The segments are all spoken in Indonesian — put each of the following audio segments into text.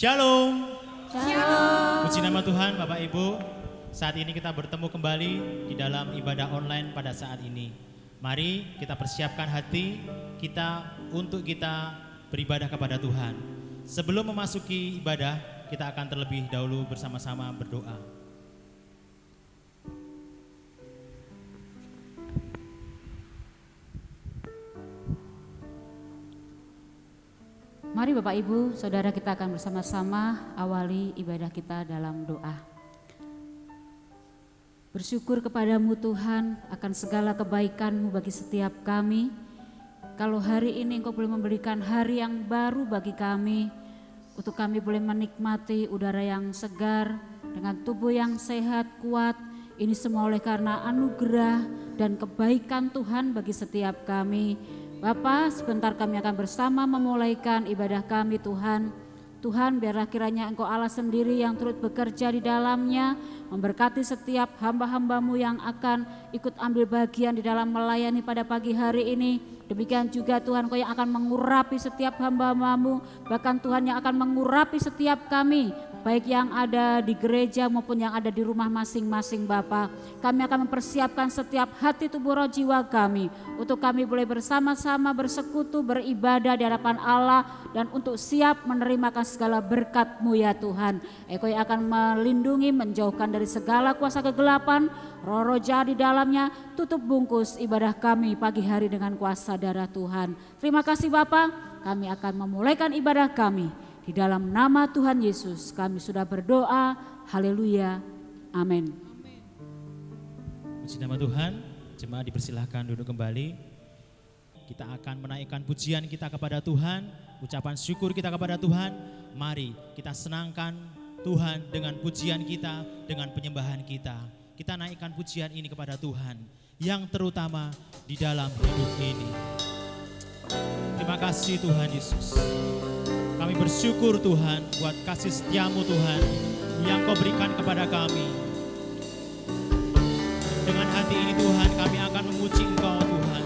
Shalom. Shalom. Puji nama Tuhan Bapak Ibu. Saat ini kita bertemu kembali di dalam ibadah online pada saat ini. Mari kita persiapkan hati kita untuk kita beribadah kepada Tuhan. Sebelum memasuki ibadah, kita akan terlebih dahulu bersama-sama berdoa. Mari Bapak Ibu, Saudara, kita akan bersama-sama awali ibadah kita dalam doa. Bersyukur kepadamu Tuhan akan segala kebaikan-Mu bagi setiap kami. Kalau hari ini Engkau boleh memberikan hari yang baru bagi kami, untuk kami boleh menikmati udara yang segar, dengan tubuh yang sehat, kuat. Ini semua oleh karena anugerah dan kebaikan Tuhan bagi setiap kami. Bapa, sebentar kami akan bersama memulaikan ibadah kami Tuhan. Tuhan, biarlah kiranya Engkau Allah sendiri yang turut bekerja di dalamnya, memberkati setiap hamba-hamba-Mu yang akan ikut ambil bagian di dalam melayani pada pagi hari ini. Demikian juga Tuhan, Engkau yang akan mengurapi setiap hamba-hamba-Mu, bahkan Tuhan yang akan mengurapi setiap kami, baik yang ada di gereja maupun yang ada di rumah masing-masing Bapa. Kami akan mempersiapkan setiap hati, tubuh, roh, jiwa kami, untuk kami boleh bersama-sama bersekutu, beribadah di hadapan Allah, dan untuk siap menerima segala berkat-Mu ya Tuhan. Engkau yang akan melindungi, menjauhkan dari segala kuasa kegelapan, roh-roh jahat di dalamnya. Tutup bungkus ibadah kami pagi hari dengan kuasa darah Tuhan. Terima kasih Bapa, kami akan memulaikan ibadah kami. Di dalam nama Tuhan Yesus kami sudah berdoa, haleluya, amin. Puji nama Tuhan, jemaat dipersilahkan duduk kembali. Kita akan menaikkan pujian kita kepada Tuhan, ucapan syukur kita kepada Tuhan. Mari kita senangkan Tuhan dengan pujian kita, dengan penyembahan kita. Kita naikkan pujian ini kepada Tuhan yang terutama di dalam hidup ini. Terima kasih Tuhan Yesus. Kami bersyukur Tuhan buat kasih setia-Mu Tuhan yang Kau berikan kepada kami. Dengan hati ini Tuhan kami akan memuji Engkau Tuhan.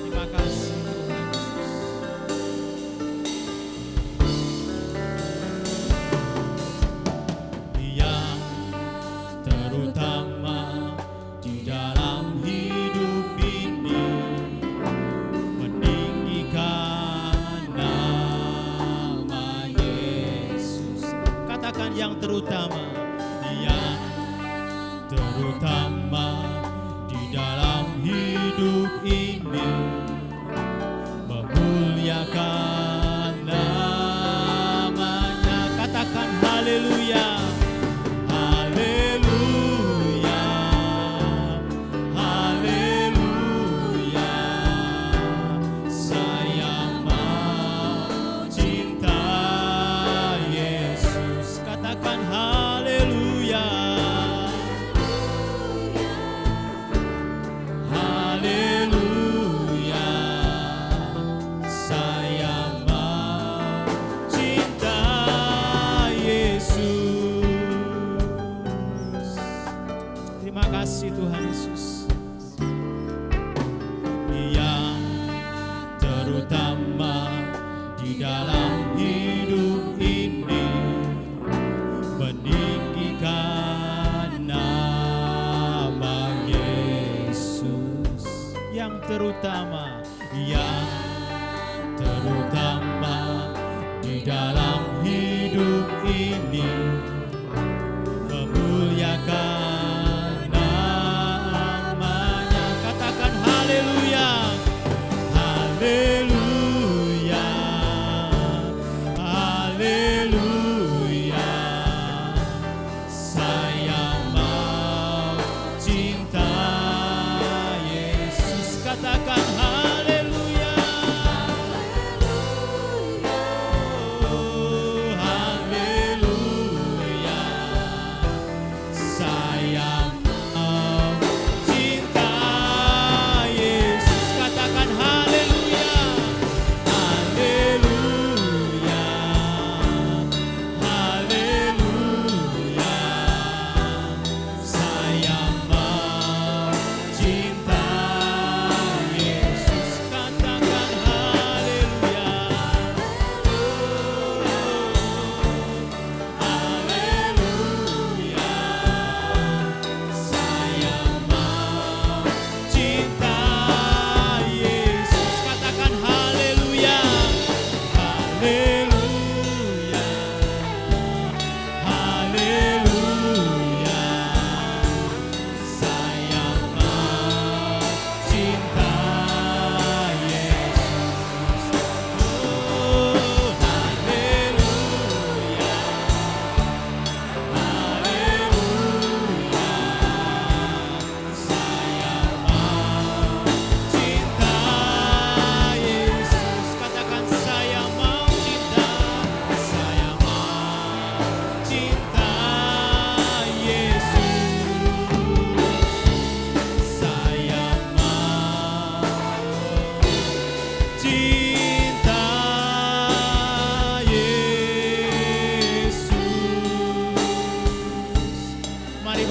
Terima kasih Tuhan Yesus. Yang terutama di dalam hidup ini, meninggikan nama Yesus. Katakan yang terutama di dalam hidup ini, memuliakan namanya. Katakan haleluya. Tuhan Yesus, yang terutama di dalam hidup ini, meninggikan nama Yesus. Yang terutama di dalam hidup ini, memuliakan haleluya.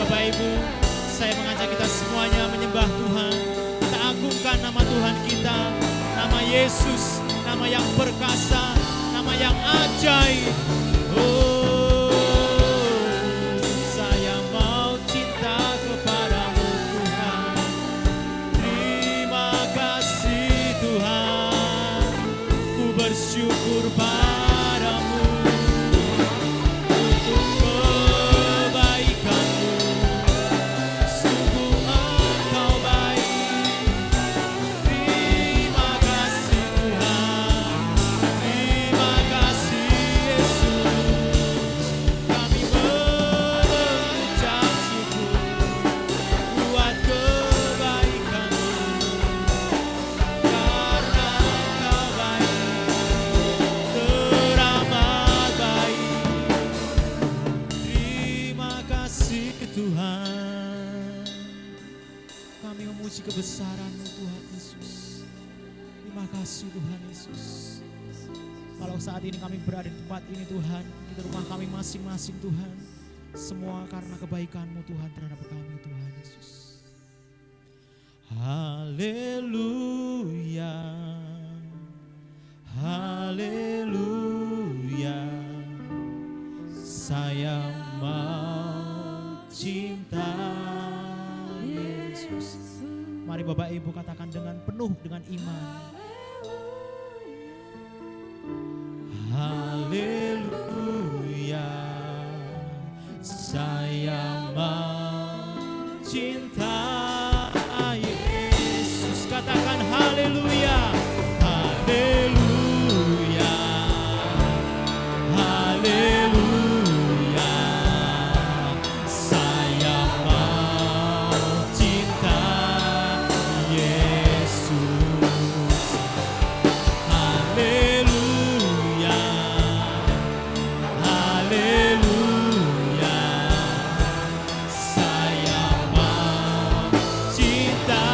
Bapak Ibu, saya mengajak kita semuanya menyembah Tuhan. Kita agungkan nama Tuhan kita, nama Yesus, nama yang perkasa, nama yang ajaib. Saya mau cinta kepadamu Tuhan. Terima kasih Tuhan, ku bersyukur padamu untuk kebaikanmu. Sungguh Engkau baik. Terima kasih Tuhan, terima kasih Yesus. Kami mengucap syukur buat kebaikanmu, karena Engkau baik, teramat baik. Terima kasih Tuhan. Kami memuji kebesaran-Mu Tuhan Yesus. Terima kasih Tuhan Yesus. Kalau saat ini kami berada di tempat ini Tuhan, di rumah kami masing-masing Tuhan, semua karena kebaikan-Mu Tuhan terhadap kami Tuhan Yesus. Haleluya, haleluya, saya mau cinta Yesus. Mari Bapak Ibu katakan dengan penuh dengan iman. Haleluya, saya mau cinta Yesus. Katakan haleluya, haleluya, haleluya, saya mau cinta Yesus. Haleluya, haleluya, saya mau cinta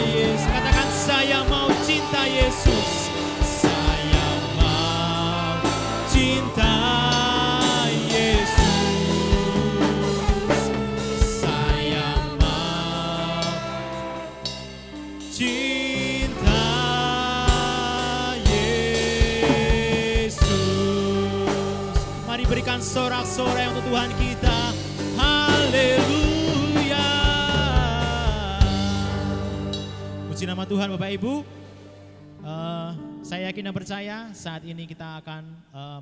Yesus. Katakan saya mau cinta Yesus. Saya mau cinta Yesus. Saya mau cinta Yesus. Mari berikan sorak-sorai untuk Tuhan kita. Haleluya. Puji nama Tuhan Bapak Ibu. Saya yakin dan percaya saat ini kita akan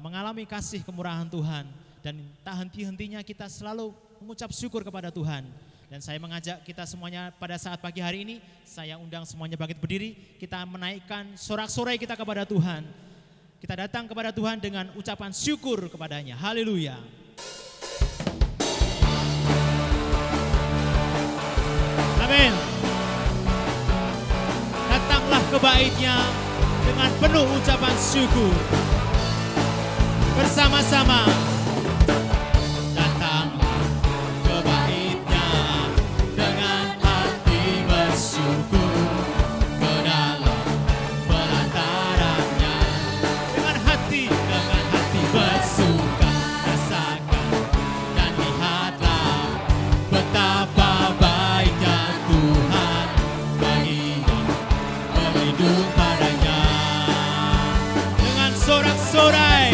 mengalami kasih kemurahan Tuhan. Dan tak henti-hentinya kita selalu mengucap syukur kepada Tuhan. Dan saya mengajak kita semuanya pada saat pagi hari ini, saya undang semuanya bangkit berdiri, kita menaikkan sorak-sorai kita kepada Tuhan. Kita datang kepada Tuhan dengan ucapan syukur kepadanya. Haleluya. Amin. Datanglah ke bait-Nya dengan penuh ucapan syukur. Bersama-sama. Datanglah ke bait-Nya dengan hati bersyukur, ke dalam pelataran-Nya dengan hati bersuka, rasakan dan lihatlah betapa baiknya Tuhan bagi yang berlindung padanya. Dengan sorak-sorai,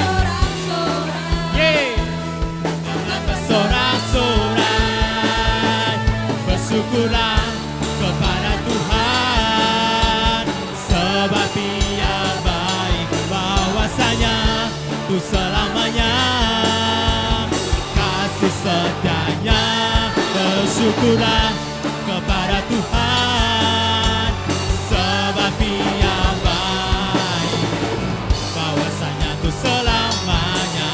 dengan bersorak-sorai, bersyukurlah kepada Tuhan, sebab Dia baik, bahwasanya untuk selamanya kasih setianya. Bersyukurlah kepada Tuhan, sebab Dia baik, bahwasanya untuk selamanya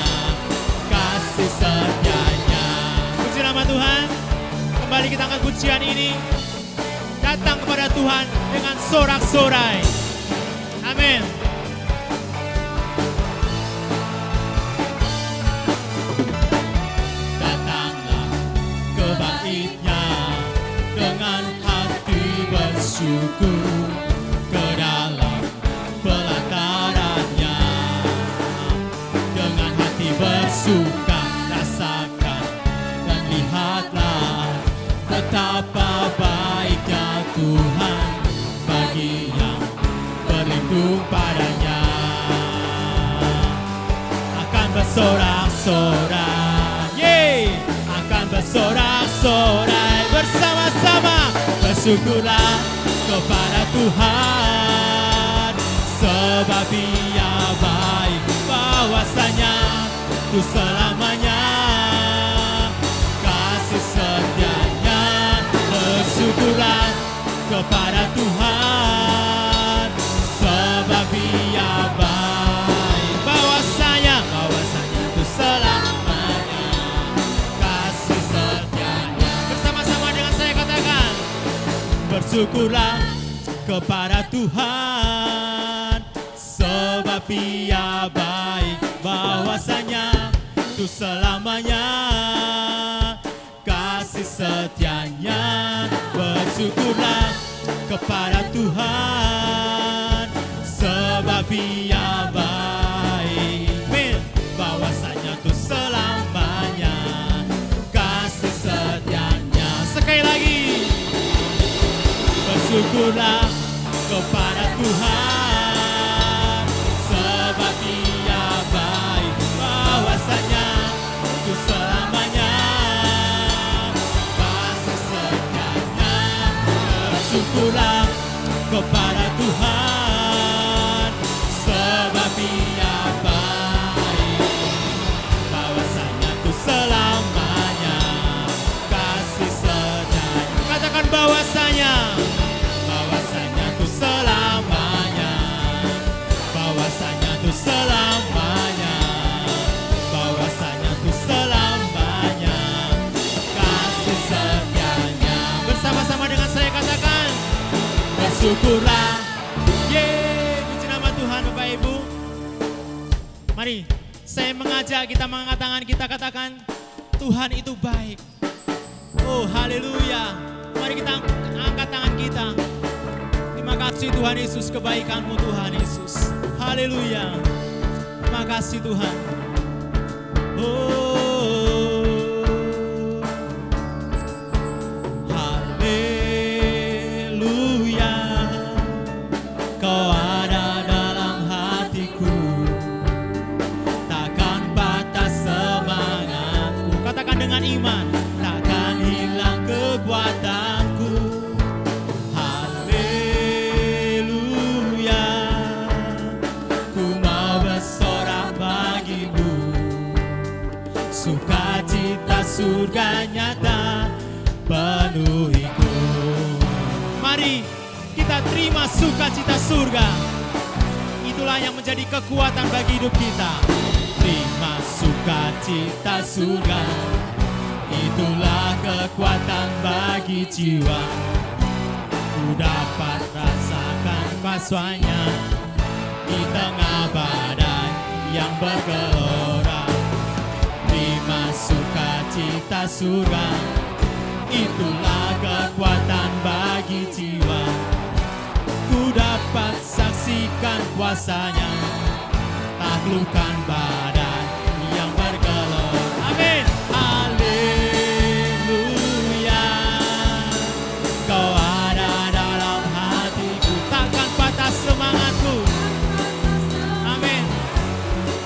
kasih setianya. Puji nama Tuhan. Kembali kita angkat pujian ini, datang kepada Tuhan dengan sorak-sorai. Amin. Datanglah ke bait-Nya dengan hati bersyukur, ke dalam pelataran-Nya dengan hati bersuka, rasakan dan lihatlah Betapa baiknya Tuhan bagi yang berlindung padanya. Akan bersorak-sorai, akan bersorak-sorai bersama-sama. Bersyukurlah kepada Tuhan, sebab Dia baik, bahwasanya itu selamanya kasih setianya. Bersyukurlah kepada Tuhan, sebab Dia baik, bahwasanya itu selamanya kasih setianya. Bersama-sama dengan saya katakan, bersyukurlah kepada Tuhan, sebab Dia baik, bahwasanya itu selamanya kasih setianya. Bersyukurlah kepada Tuhan, sebab Dia baik, bahwasanya itu selamanya kasih setianya. Sekali lagi, bersyukurlah kepada Tuhan, sebab Dia baik, bahwasanya itu selamanya kasih setianya. Bersyukurlah kepada Tuhan, sebab Dia baik, bahwasanya itu selamanya kasih setianya. Katakan bahwasanya itu selamanya, bahwasanya itu selamanya, bahwasanya itu selamanya kasih setianya. Bersama-sama dengan saya katakan, bersyukurlah. Puji nama Tuhan. Bapak Ibu, mari saya mengajak kita mengangkat tangan, kita katakan Tuhan itu baik. Oh haleluya. Mari kita angkat tangan kita. Terima kasih Tuhan Yesus, kebaikan-Mu Tuhan Yesus. Haleluya. Terima kasih Tuhan. Oh, haleluya. Kau ada dalam hatiku, takkan patah semangatku. Katakan dengan iman, takkan hilang kekuatanku. Sukacita surga nyata penuhiku. Mari kita terima sukacita surga. Itulah yang menjadi kekuatan bagi hidup kita. Terima sukacita surga, itulah kekuatan bagi jiwa. Ku dapat rasakan paswanya di tengah badai yang bergelora. Terima sukacita surga, itulah kekuatan bagi jiwa. Ku dapat saksikan kuasanya, taklukkan badai yang bergelora. Amin. Haleluya. Kau ada dalam hatiku, takkan patah semangatku. Amin.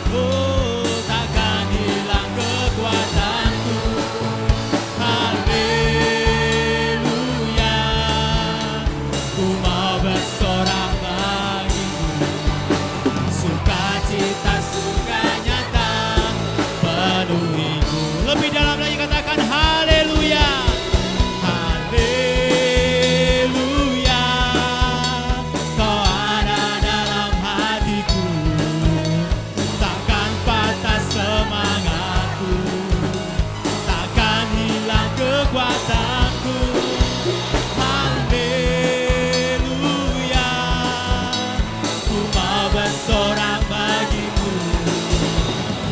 Oh, takkan hilang kekuatanku. Haleluya. Ku mau bersorak bagimu, sukacita surga nyata penuhiku. Lebih dalam lagi katakan haleluya. Haleluya. Kau ada dalam hatiku, takkan patah semangatku, takkan hilang kekuatanku. Haleluya. Ku mau bersorak bagimu,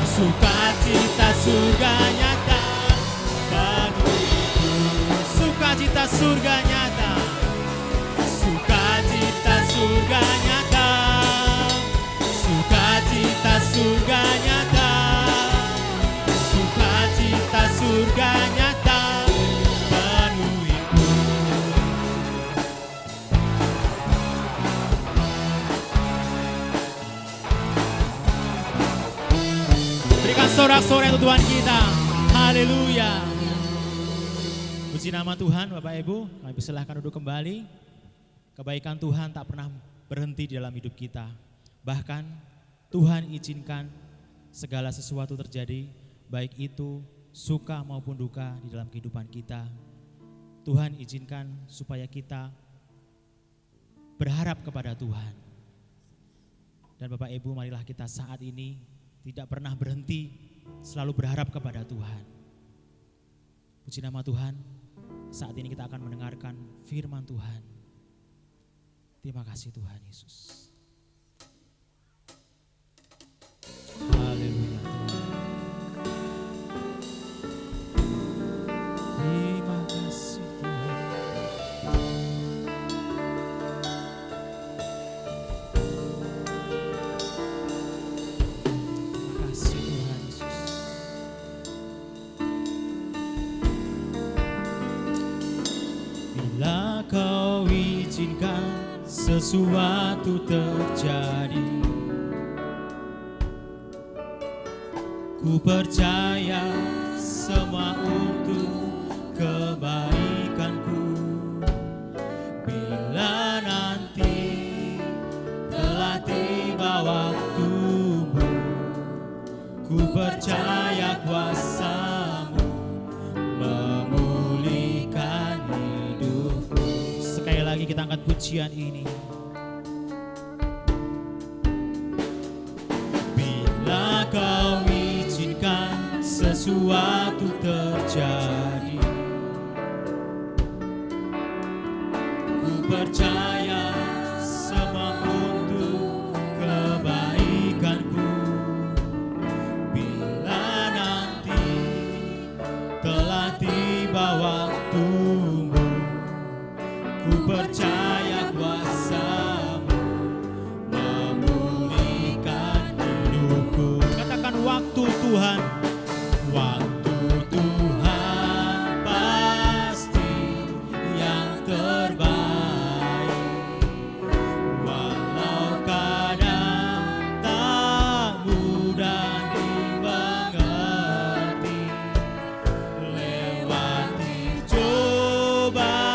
sukacita surga nyata penuhiku. Sukacita surga nyata, sukacita surga nyata, sukacita surga nyata, sukacita surga nyata penuhi. bersorak-sorai untuk Tuhan kita. Haleluya. Puji nama Tuhan, Bapak Ibu. Kami persilahkan duduk kembali. Kebaikan Tuhan tak pernah berhenti di dalam hidup kita. Bahkan Tuhan izinkan segala sesuatu terjadi, baik itu suka maupun duka di dalam kehidupan kita. Tuhan izinkan supaya kita berharap kepada Tuhan. Dan Bapak Ibu, marilah kita saat ini tidak pernah berhenti, selalu berharap kepada Tuhan. Puji nama Tuhan, saat ini kita akan mendengarkan firman Tuhan. Terima kasih Tuhan Yesus. Haleluya Tuhan. Terima kasih Tuhan. Terima kasih Tuhan Yesus. Bila Kau izinkan sesuatu terjadi, ku percaya semua untuk kebaikanku. Bila nanti telah tiba waktumu, ku percaya kuasa-Mu memulihkan hidupku. Sekali lagi kita angkat pujian ini. Bila Kau izinkan sesuatu terjadi, ku percaya semua untuk kebaikanku. Bila nanti telah tiba waktumu, ku percaya kuasa-Mu memulihkan hidupku. Katakan waktu Tuhan. Waktu Tuhan pasti yang terbaik. Walau kadang tak mudah dimengerti, lewati cobaan,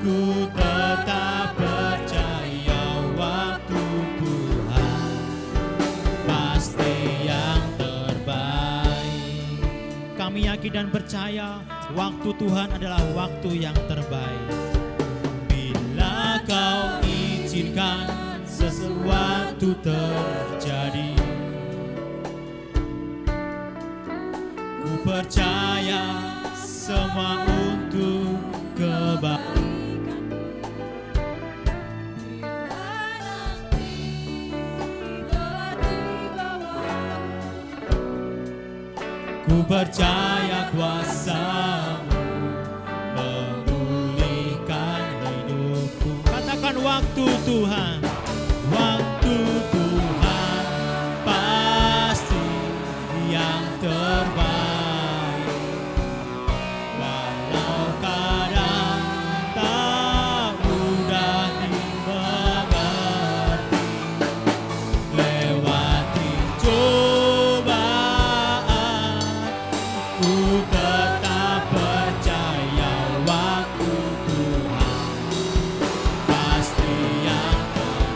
ku tetap percaya waktu Tuhan pasti yang terbaik. Kami yakin dan percaya waktu Tuhan adalah waktu yang terbaik. Bila Kau izinkan sesuatu terjadi, ku percaya semua untuk kebaikan. Ku percaya kuasa-Mu memulihkan hidupku. Katakan waktu Tuhan. Waktu Tuhan pasti yang terbaik. Walau kadang tak mudah dimengerti, lewati cobaan, ku tetap percaya waktu Tuhan pasti yang terbaik.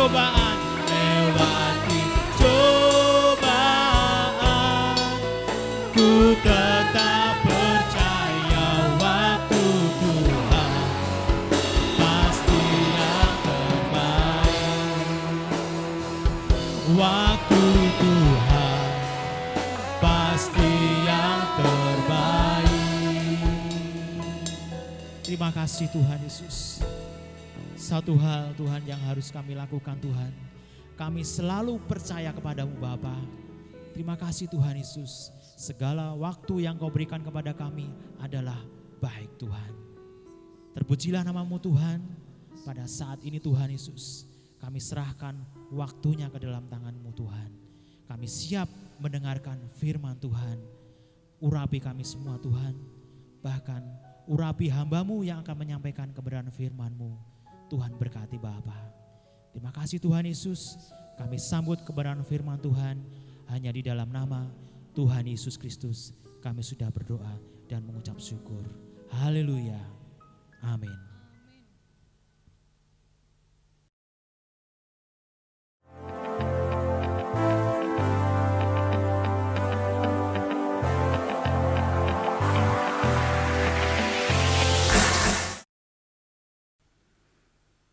cobaan, lewati cobaan, ku tetap percaya waktu Tuhan pasti yang terbaik. Waktu Tuhan pasti yang terbaik. Terima kasih Tuhan Yesus. Satu hal Tuhan yang harus kami lakukan Tuhan, kami selalu percaya kepadamu Bapa. Terima kasih Tuhan Yesus, segala waktu yang kau berikan kepada kami adalah baik Tuhan. Terpujilah namamu Tuhan, pada saat ini Tuhan Yesus, kami serahkan waktunya ke dalam tangan-Mu Tuhan. Kami siap mendengarkan firman Tuhan. Urapi kami semua Tuhan, bahkan urapi hamba-Mu yang akan menyampaikan kebenaran firman-Mu. Tuhan berkati Bapa. Terima kasih Tuhan Yesus, kami sambut kebenaran firman Tuhan. Hanya di dalam nama Tuhan Yesus Kristus kami sudah berdoa dan mengucap syukur. Haleluya. Amin.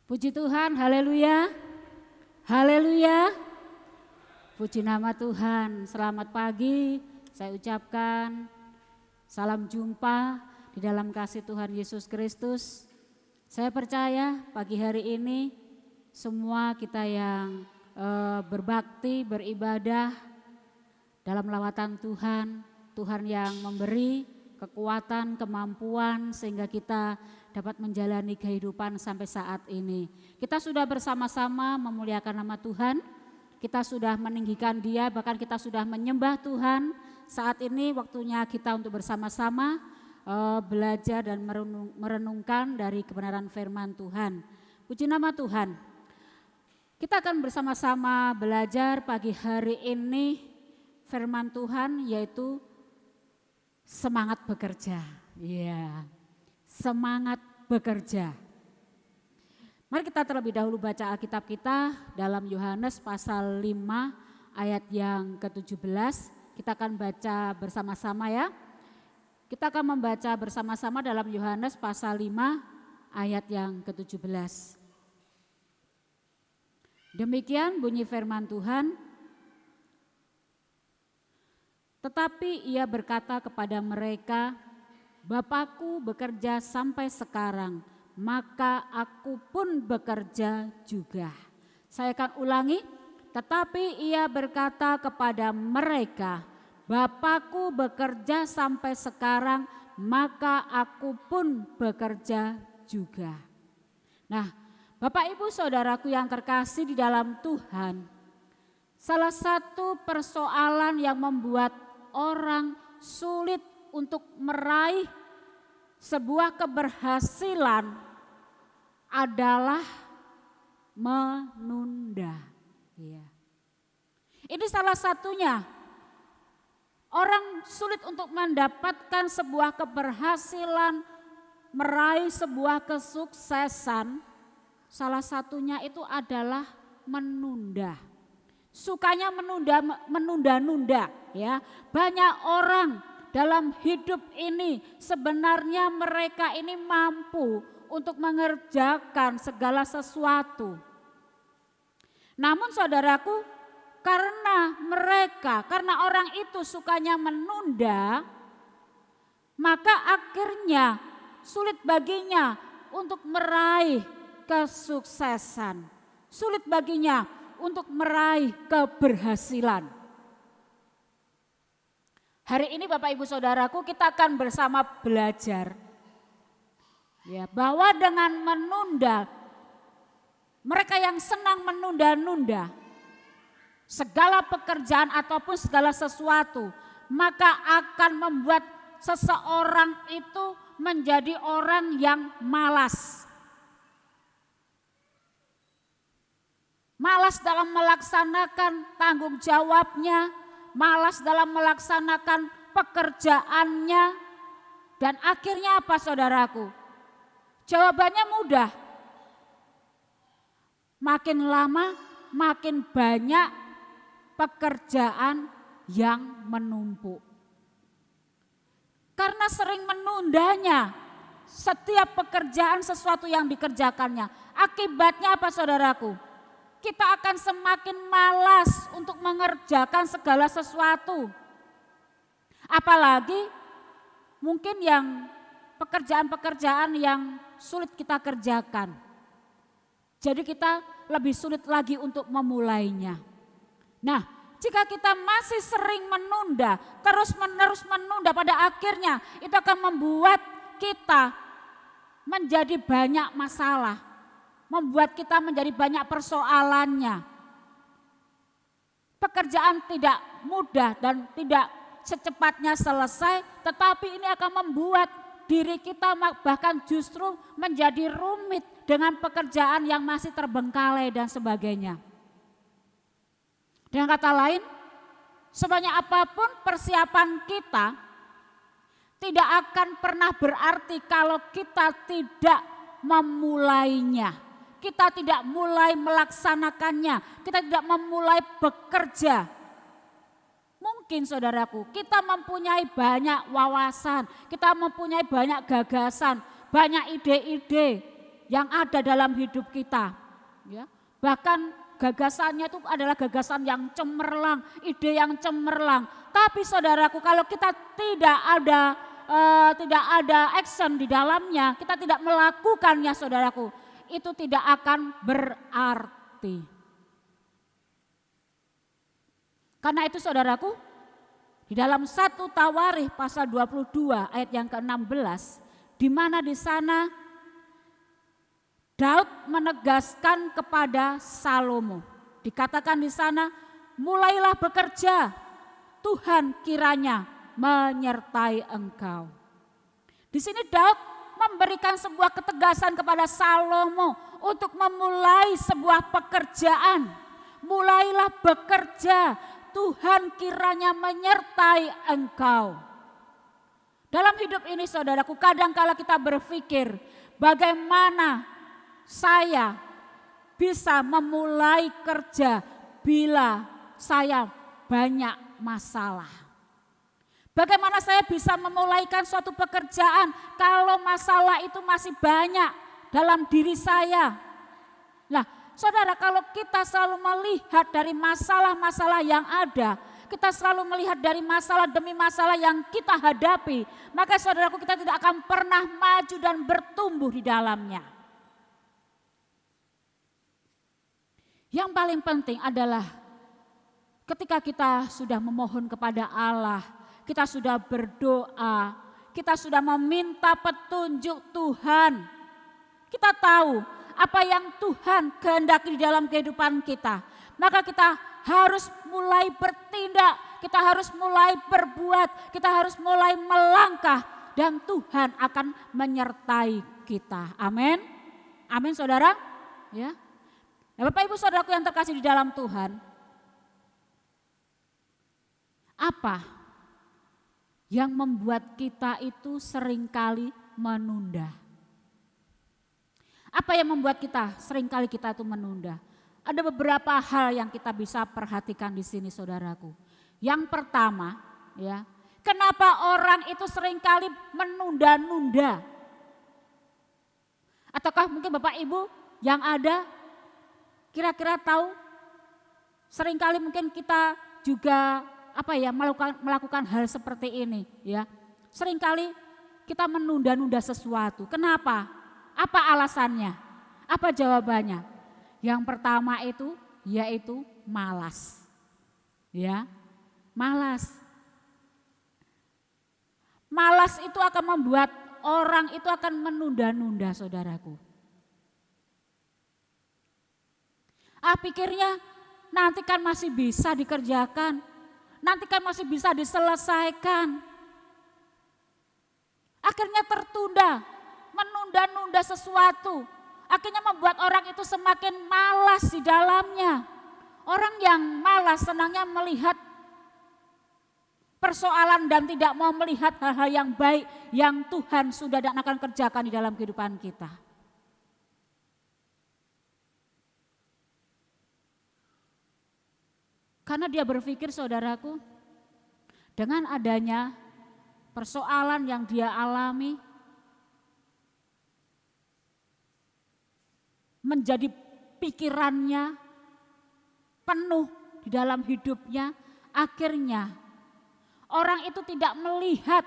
Puji Tuhan, haleluya, haleluya. Puji nama Tuhan, selamat pagi saya ucapkan. Salam jumpa di dalam kasih Tuhan Yesus Kristus. Saya percaya pagi hari ini semua kita yang berbakti, beribadah dalam lawatan Tuhan, Tuhan yang memberi kekuatan, kemampuan sehingga kita dapat menjalani kehidupan sampai saat ini. Kita sudah bersama-sama memuliakan nama Tuhan, kita sudah meninggikan Dia, bahkan kita sudah menyembah Tuhan. Saat ini waktunya kita untuk bersama-sama belajar dan merenungkan dari kebenaran firman Tuhan. Puji nama Tuhan. Kita akan bersama-sama belajar pagi hari ini firman Tuhan, yaitu semangat bekerja. Iya. Semangat bekerja. Mari kita terlebih dahulu baca Alkitab kita dalam Yohanes pasal 5 ayat yang ke-17. Kita akan baca bersama-sama ya. Kita akan membaca bersama-sama dalam Yohanes pasal 5 ayat yang ke-17. Demikian bunyi firman Tuhan. Tetapi ia berkata kepada mereka, Bapakku bekerja sampai sekarang, maka aku pun bekerja juga. Saya akan ulangi, tetapi ia berkata kepada mereka, Bapakku bekerja sampai sekarang, maka aku pun bekerja juga. Nah, Bapak Ibu Saudaraku yang terkasih di dalam Tuhan, salah satu persoalan yang membuat orang sulit untuk meraih sebuah keberhasilan adalah menunda. Ya. Ini salah satunya. Orang sulit untuk mendapatkan sebuah keberhasilan, meraih sebuah kesuksesan, salah satunya itu adalah menunda. Sukanya menunda-nunda ya. Banyak orang dalam hidup ini sebenarnya mereka ini mampu untuk mengerjakan segala sesuatu. Namun saudaraku, karena orang itu sukanya menunda, maka akhirnya sulit baginya untuk meraih kesuksesan. Sulit baginya untuk meraih keberhasilan. Hari ini Bapak Ibu Saudaraku kita akan bersama belajar ya, bahwa dengan menunda, mereka yang senang menunda-nunda segala pekerjaan ataupun segala sesuatu, maka akan membuat seseorang itu menjadi orang yang malas. Malas dalam melaksanakan tanggung jawabnya, malas dalam melaksanakan pekerjaannya, dan akhirnya apa saudaraku? Jawabannya mudah. makin lama makin banyak pekerjaan yang menumpuk. Karena sering menundanya setiap pekerjaan sesuatu yang dikerjakannya. Akibatnya apa saudaraku? Kita akan semakin malas untuk mengerjakan segala sesuatu. Apalagi mungkin yang pekerjaan-pekerjaan yang sulit kita kerjakan. Jadi kita lebih sulit lagi untuk memulainya. Nah, jika kita masih sering menunda, terus-menerus menunda, pada akhirnya itu akan membuat kita menjadi banyak masalah, membuat kita menjadi banyak persoalannya. Pekerjaan tidak mudah dan tidak secepatnya selesai, tetapi ini akan membuat diri kita bahkan justru menjadi rumit dengan pekerjaan yang masih terbengkalai dan sebagainya. Dengan kata lain, sebanyak apapun persiapan kita tidak akan pernah berarti kalau kita tidak memulainya. Kita tidak mulai melaksanakannya, kita tidak memulai bekerja. Mungkin saudaraku, kita mempunyai banyak wawasan, kita mempunyai banyak gagasan, banyak ide-ide yang ada dalam hidup kita. Ya. Bahkan gagasannya itu adalah gagasan yang cemerlang, ide yang cemerlang. Tapi saudaraku, kalau kita tidak ada action di dalamnya, kita tidak melakukannya saudaraku, itu tidak akan berarti. Karena itu saudaraku, di dalam 1 Tawarikh pasal 22 ayat yang ke-16, di mana di sana Daud menegaskan kepada Salomo. Dikatakan di sana, mulailah bekerja, Tuhan kiranya menyertai engkau. Di sini Daud memberikan sebuah ketegasan kepada Salomo untuk memulai sebuah pekerjaan. Mulailah bekerja, Tuhan kiranya menyertai engkau. Dalam hidup ini saudaraku, kadangkala kita berpikir bagaimana saya bisa memulai kerja bila saya banyak masalah. Bagaimana saya bisa memulaikan suatu pekerjaan kalau masalah itu masih banyak dalam diri saya. Nah, saudara, kalau kita selalu melihat dari masalah-masalah yang ada, kita selalu melihat dari masalah demi masalah yang kita hadapi, maka saudaraku, kita tidak akan pernah maju dan bertumbuh di dalamnya. Yang paling penting adalah ketika kita sudah memohon kepada Allah, kita sudah berdoa, kita sudah meminta petunjuk Tuhan. Kita tahu apa yang Tuhan kehendaki di dalam kehidupan kita. Maka kita harus mulai bertindak, kita harus mulai berbuat, kita harus mulai melangkah, dan Tuhan akan menyertai kita. Amin. Amin saudara. Ya. Nah, Bapak Ibu saudaraku yang terkasih di dalam Tuhan, apa yang membuat kita itu seringkali menunda? Apa yang membuat kita seringkali kita itu menunda? Ada beberapa hal yang kita bisa perhatikan di sini saudaraku. Yang pertama, ya, kenapa orang itu seringkali menunda-nunda? Ataukah mungkin Bapak Ibu yang ada kira-kira tahu, seringkali mungkin kita juga melakukan hal seperti ini, ya. Seringkali kita menunda-nunda sesuatu. Kenapa? Apa alasannya? Apa jawabannya? Yang pertama itu yaitu malas. Ya. Malas. Malas itu akan membuat orang itu akan menunda-nunda saudaraku. Pikirnya nanti kan masih bisa dikerjakan, nanti kan masih bisa diselesaikan. Akhirnya tertunda, menunda-nunda sesuatu. Akhirnya membuat orang itu semakin malas di dalamnya. Orang yang malas senangnya melihat persoalan dan tidak mau melihat hal-hal yang baik yang Tuhan sudah dan akan kerjakan di dalam kehidupan kita. Karena dia berpikir, saudaraku, dengan adanya persoalan yang dia alami, menjadi pikirannya penuh di dalam hidupnya, akhirnya orang itu tidak melihat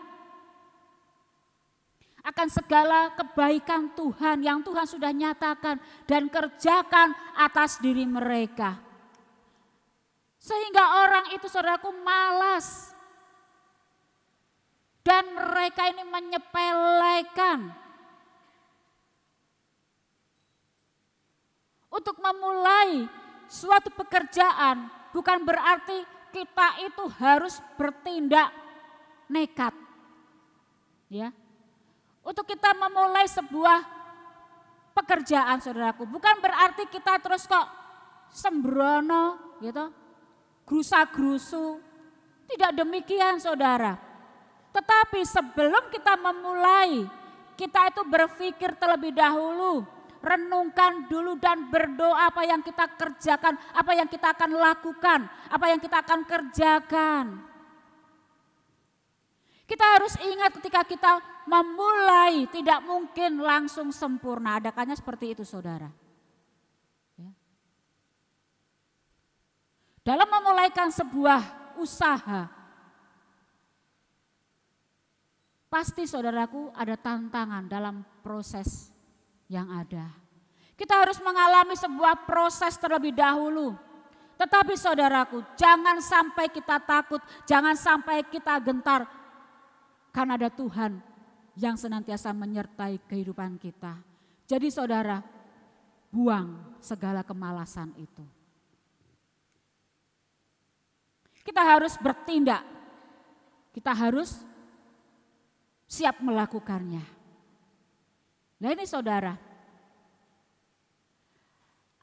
akan segala kebaikan Tuhan yang Tuhan sudah nyatakan dan kerjakan atas diri mereka. Sehingga orang itu, saudaraku, malas. Dan mereka ini menyepelekan untuk memulai suatu pekerjaan. Bukan berarti kita itu harus bertindak nekat. Ya. Untuk kita memulai sebuah pekerjaan, saudaraku, bukan berarti kita terus kok sembrono gitu, gerusa-gerusu. Tidak demikian, saudara. Tetapi sebelum kita memulai, kita itu berpikir terlebih dahulu, renungkan dulu dan berdoa apa yang kita kerjakan, apa yang kita akan lakukan, apa yang kita akan kerjakan. Kita harus ingat ketika kita memulai tidak mungkin langsung sempurna. Ada kalanya seperti itu, saudara. Ya. Dalam memulaikan sebuah usaha, pasti, saudaraku, ada tantangan dalam proses yang ada. Kita harus mengalami sebuah proses terlebih dahulu. Tetapi, saudaraku, jangan sampai kita takut, jangan sampai kita gentar. Karena ada Tuhan yang senantiasa menyertai kehidupan kita. Jadi, saudara, buang segala kemalasan itu. Kita harus bertindak. Kita harus siap melakukannya. Nah ini, saudara,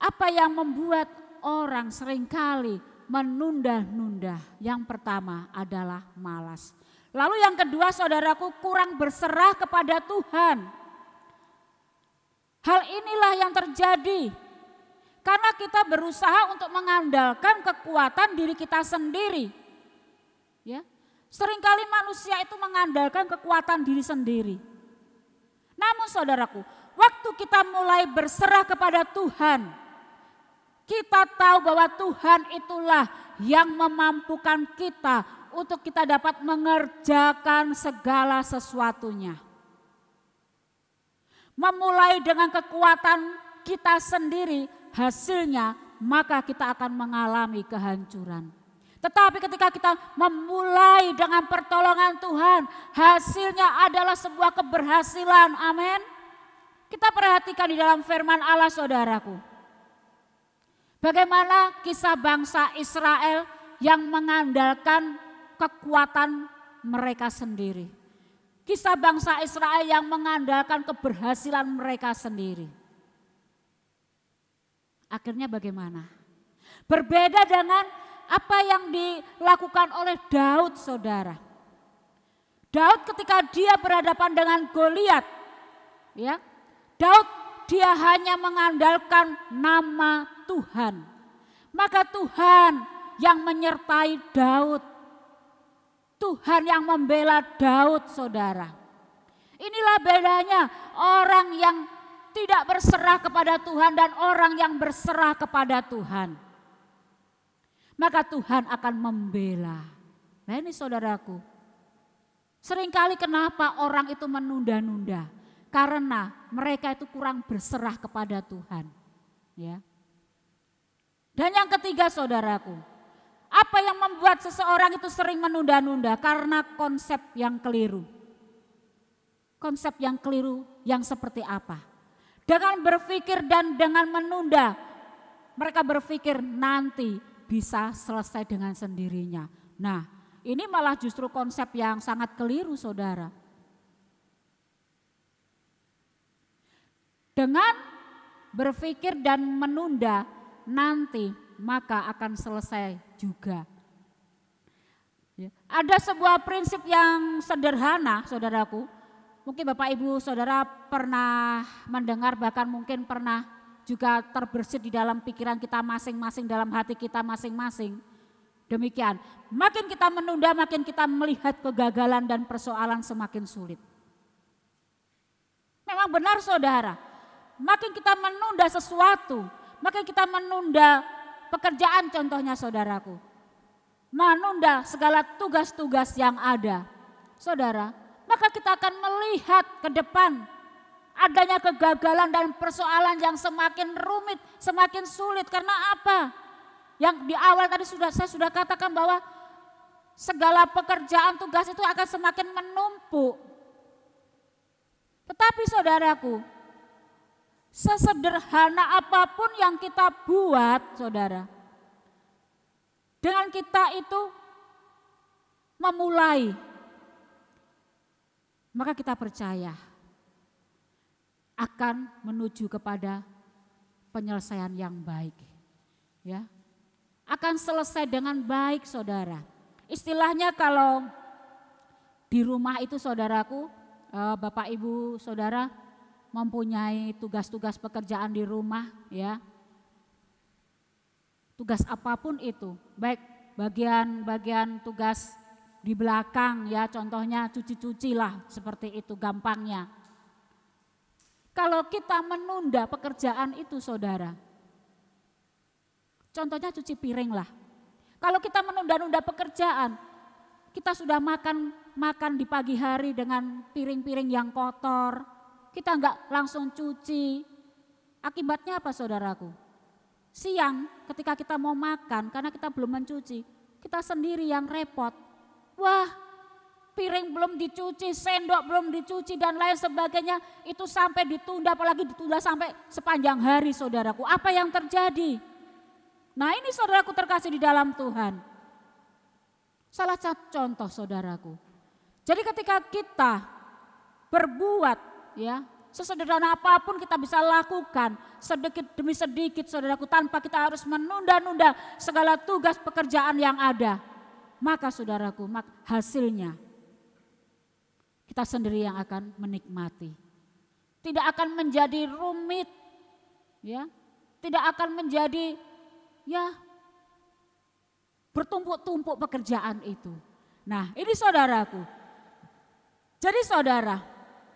apa yang membuat orang seringkali menunda-nunda? Yang pertama adalah malas. Lalu yang kedua, saudaraku, kurang berserah kepada Tuhan. Hal inilah yang terjadi karena kita berusaha untuk mengandalkan kekuatan diri kita sendiri. Ya. Seringkali manusia itu mengandalkan kekuatan diri sendiri. Namun, saudaraku, waktu kita mulai berserah kepada Tuhan, kita tahu bahwa Tuhan itulah yang memampukan kita untuk kita dapat mengerjakan segala sesuatunya. Memulai dengan kekuatan kita sendiri, hasilnya maka kita akan mengalami kehancuran. Tetapi ketika kita memulai dengan pertolongan Tuhan, hasilnya adalah sebuah keberhasilan. Amin. Kita perhatikan di dalam firman Allah, saudaraku. Bagaimana kisah bangsa Israel yang mengandalkan kekuatan mereka sendiri. Kisah bangsa Israel yang mengandalkan keberhasilan mereka sendiri. Akhirnya bagaimana? Berbeda dengan apa yang dilakukan oleh Daud, saudara. Daud ketika dia berhadapan dengan Goliat, ya, Daud dia hanya mengandalkan nama Tuhan. Maka Tuhan yang menyertai Daud. Tuhan yang membela Daud, saudara. Inilah bedanya orang yang tidak berserah kepada Tuhan dan orang yang berserah kepada Tuhan. Maka Tuhan akan membela. Nah ini, saudaraku, seringkali kenapa orang itu menunda-nunda? Karena mereka itu kurang berserah kepada Tuhan. Ya. Dan yang ketiga, saudaraku, apa yang membuat seseorang itu sering menunda-nunda? Karena konsep yang keliru. Konsep yang keliru yang seperti apa? Dengan berpikir dan dengan menunda, mereka berpikir nanti bisa selesai dengan sendirinya. Nah, ini malah justru konsep yang sangat keliru, saudara. Dengan berpikir dan menunda, nanti maka akan selesai juga. Ya. Ada sebuah prinsip yang sederhana, saudaraku. Mungkin Bapak Ibu Saudara pernah mendengar, bahkan mungkin pernah juga terbersit di dalam pikiran kita masing-masing, dalam hati kita masing-masing. Demikian, makin kita menunda, makin kita melihat kegagalan dan persoalan semakin sulit. Memang benar saudara, makin kita menunda sesuatu, makin kita menunda pekerjaan contohnya saudaraku. Menunda segala tugas-tugas yang ada. Saudara, maka kita akan melihat ke depan adanya kegagalan dan persoalan yang semakin rumit, semakin sulit. Karena apa? Yang di awal tadi saya sudah katakan bahwa segala pekerjaan tugas itu akan semakin menumpuk. Tetapi saudaraku, sesederhana apapun yang kita buat saudara, dengan kita itu memulai, maka kita percaya akan menuju kepada penyelesaian yang baik. Ya, akan selesai dengan baik saudara. Istilahnya kalau di rumah itu saudaraku, Bapak Ibu Saudara mempunyai tugas-tugas pekerjaan di rumah ya. Tugas apapun itu, baik bagian tugas di belakang ya, contohnya cuci-cuci lah, seperti itu gampangnya. Kalau kita menunda pekerjaan itu saudara, contohnya cuci piring lah. Kalau kita menunda-nunda pekerjaan, kita sudah makan di pagi hari dengan piring-piring yang kotor, kita enggak langsung cuci. Akibatnya apa saudaraku? Siang ketika kita mau makan, karena kita belum mencuci, kita sendiri yang repot. Wah, piring belum dicuci, sendok belum dicuci dan lain sebagainya, itu sampai ditunda, apalagi ditunda sampai sepanjang hari saudaraku. Apa yang terjadi? Nah ini saudaraku terkasih di dalam Tuhan. Salah satu contoh saudaraku. Jadi ketika kita berbuat ya, sesederhana apapun kita bisa lakukan sedikit demi sedikit saudaraku, tanpa kita harus menunda-nunda segala tugas pekerjaan yang ada. Maka saudaraku, hasilnya kita sendiri yang akan menikmati. Tidak akan menjadi rumit ya, tidak akan menjadi ya bertumpuk-tumpuk pekerjaan itu. Nah ini saudaraku, jadi saudara,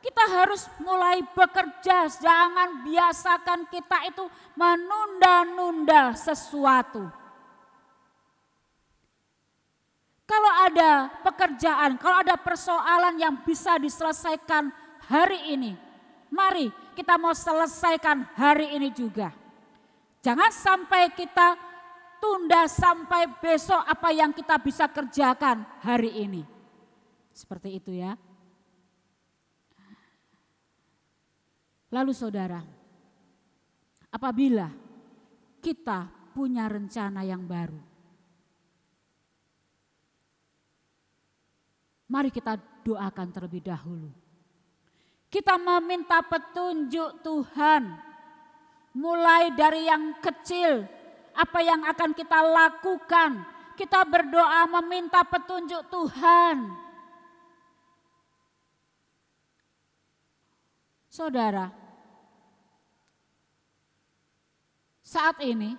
kita harus mulai bekerja, jangan biasakan kita itu menunda-nunda sesuatu. Kalau ada pekerjaan, kalau ada persoalan yang bisa diselesaikan hari ini, mari kita mau selesaikan hari ini juga. Jangan sampai kita tunda sampai besok apa yang kita bisa kerjakan hari ini. Seperti itu ya. Lalu saudara, apabila kita punya rencana yang baru, mari kita doakan terlebih dahulu. Kita meminta petunjuk Tuhan, mulai dari yang kecil, apa yang akan kita lakukan. Kita berdoa meminta petunjuk Tuhan. Saudara, saat ini